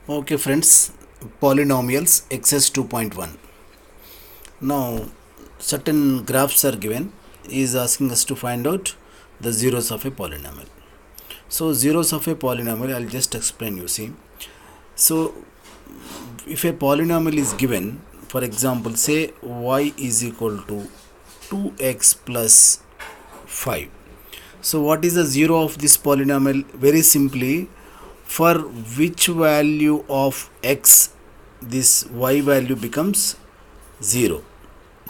Okay friends, polynomials XS 2.1. Now certain graphs are given. He is asking us to find out the zeros of a polynomial. So zeros of a polynomial, I'll just explain you. See, so if a polynomial is given, for example, say y is equal to 2x plus 5. So what is the zero of this polynomial? Very simply, for which value of x this y value becomes 0,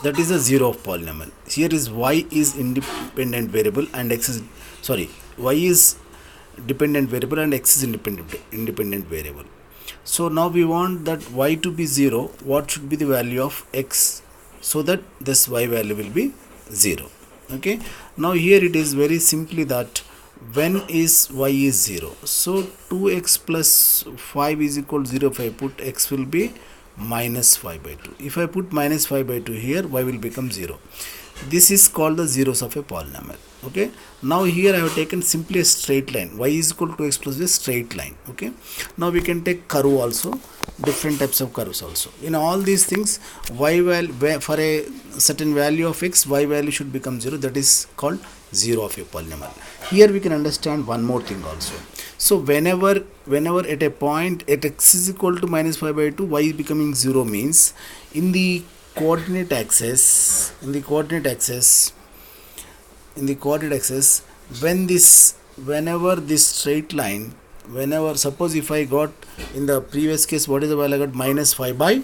that is a zero of polynomial. Here is y is independent variable and x is, sorry, y is dependent variable and x is independent variable. So now we want that y to be 0. What should be the value of x so that this y value will be 0? Okay, now here it is very simply that when is y is 0, so 2x plus 5 is equal to 0. If I put x will be minus 5 by 2. If I put minus 5 by 2 here, y will become 0. This is called the zeros of a polynomial. Okay, now here I have taken simply a straight line. Y is equal to x plus a straight line. Okay, now we can take curve also, different types of curves also. In all these things, y value for a certain value of x, y value should become 0. That is called zero of a polynomial. Here we can understand one more thing also. So whenever at a point at x is equal to minus 5 by 2, y is becoming 0 means in the coordinate axis, whenever this straight line, whenever, suppose if I got in the previous case, what is the value I got? Minus 5 by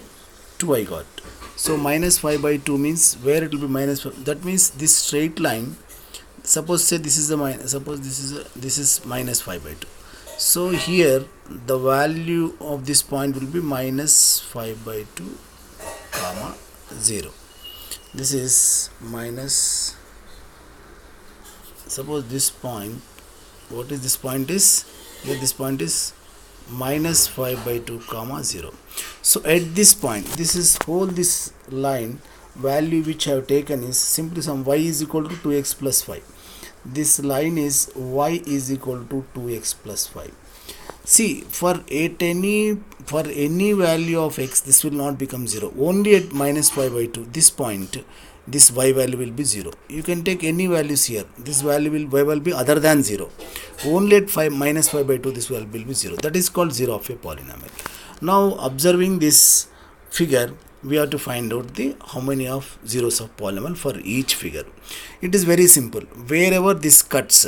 2 I got. So minus 5 by 2 means where it will be minus 5. That means this straight line, suppose say this is the minus, suppose this is minus 5 by 2. So here the value of this point will be minus 5 by 2 comma 0. This is minus, suppose this point, what is this point is, here this point is minus 5 by 2 comma 0. So at this point, this is whole this line value which I have taken is simply some y is equal to 2x plus 5. This line is y is equal to 2x plus 5. See, for any value of x, this will not become 0. Only at minus 5 by 2, this point, this y value will be 0. You can take any values here. This value will, y will be other than 0. Only at minus 5 by 2, this value will be 0. That is called zero of a polynomial. Now, observing this figure, we have to find out the how many of zeros of polynomial for each figure. It is very simple. Wherever this cuts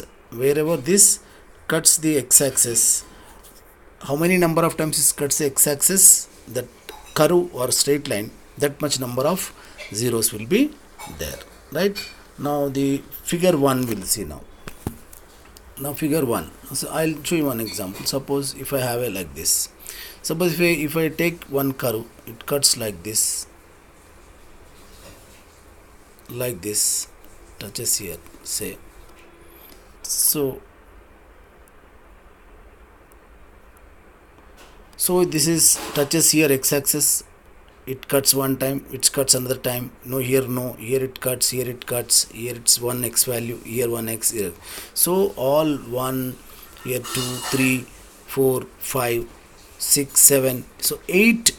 the x-axis, how many number of times it cuts the x-axis, that curve or straight line, that much number of zeros will be there, right? Now the figure 1 will see now. Now figure 1, so I'll show you one example. Suppose if I have a like this, suppose if I take one curve, it cuts like this, touches here, say, so this is touches here x-axis, it cuts one time, it cuts another time, no, here it cuts, here it's one x value, here one x here. So all 1, here 2, 3, 4, 5, 6, 7, so 8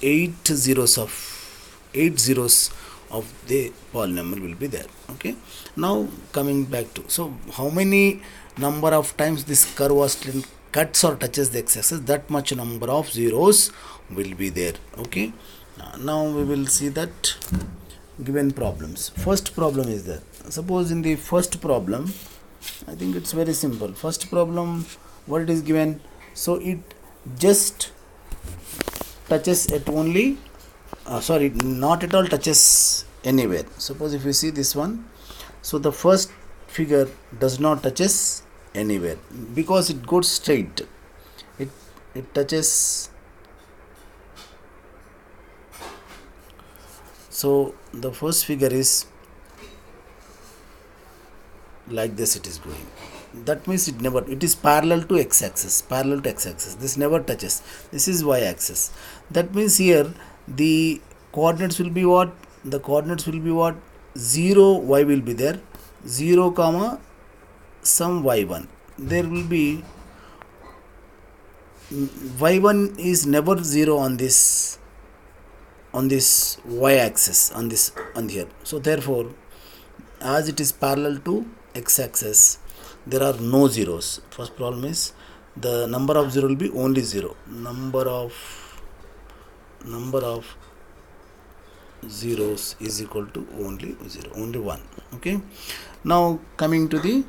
zeros of the polynomial will be there. Okay, now coming back to, so how many number of times this curve was cuts or touches the x-axis, that much number of zeros will be there. Okay, now we will see that given problems. First problem is there. Suppose in the first problem, I think it's very simple. First problem, what it is given, so it just touches at only not at all touches anywhere. Suppose if you see this one, so the first figure does not touches anywhere because it goes straight, it touches, so the first figure is like this, it is going, that means it is parallel to x-axis, this never touches, this is y-axis. That means here the coordinates will be what, 0 y will be there, 0 comma some y1, there will be y1 is never 0 on this y axis, on here. So therefore, as it is parallel to x axis, there are no zeros. First problem is the number of zero will be only 0. Number of zeros is equal to only 0, only 1. Okay. Now coming to the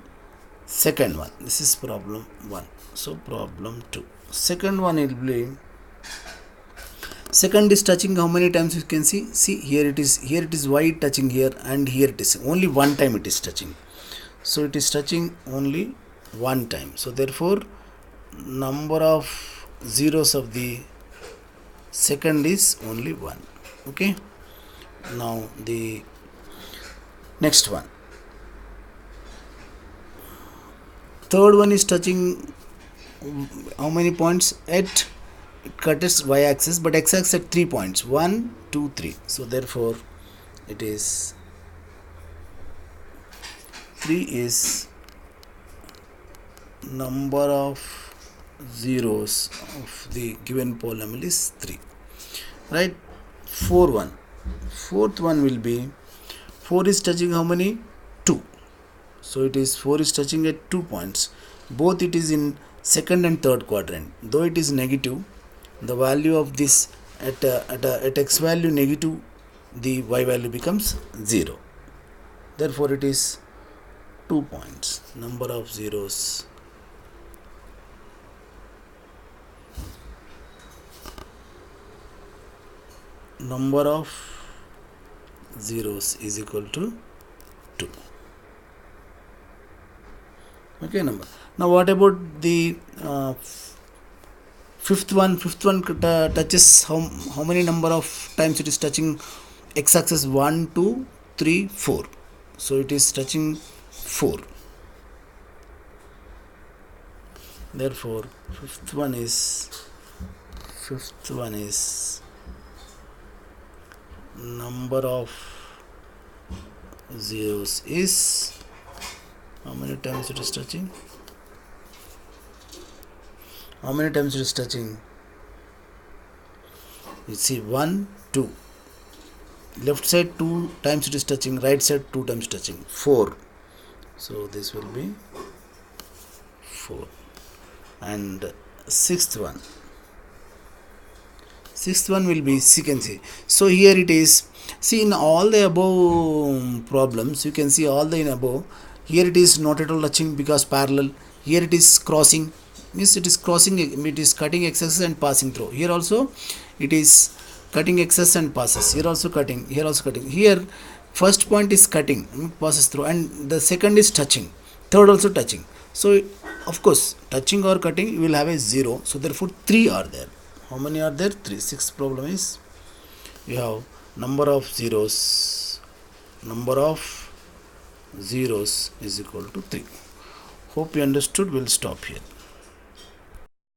second one. This is problem 1. So problem 2. Second one will be, second is touching how many times? You can see here it is y touching here, and here it is only one time it is touching. So it is touching only one time. So therefore, number of zeros of the second is only 1. Okay. Now the next one, third one is touching how many points? At it cuts y axis, but x axis at 3 points, 1 2 3. So therefore it is 3 is number of zeros of the given polynomial is 3, right? Fourth one will be, 4 is touching how many? 2. So it is 4 is touching at 2 points. Both it is in second and third quadrant. Though it is negative, the value of this at x value negative, the y value becomes 0. Therefore it is 2 points. Number of zeros is equal to 2. Okay, number. Now what about the fifth one? Fifth one touches how many number of times it is touching x axis? 1 2 3 4. So it is touching 4. Therefore fifth one is number of zeros is, how many times it is touching? How many times it is touching? You see 1 2. Left side 2 times it is touching, right side 2 times touching, 4. So this will be 4. And sixth one will be, you can see. So here it is, see in all the above problems, you can see all the in above. Here it is not at all touching because parallel. Here it is crossing, means it is crossing, it is cutting x axis and passing through. Here also it is cutting x axis and passes. Here also cutting, here also cutting. Here first point is cutting, passes through, and the second is touching, third also touching. So of course touching or cutting you will have a 0. So therefore 3 are there. How many are there? 3. Sixth problem is, you have number of zeros is equal to 3. Hope you understood. We'll stop here.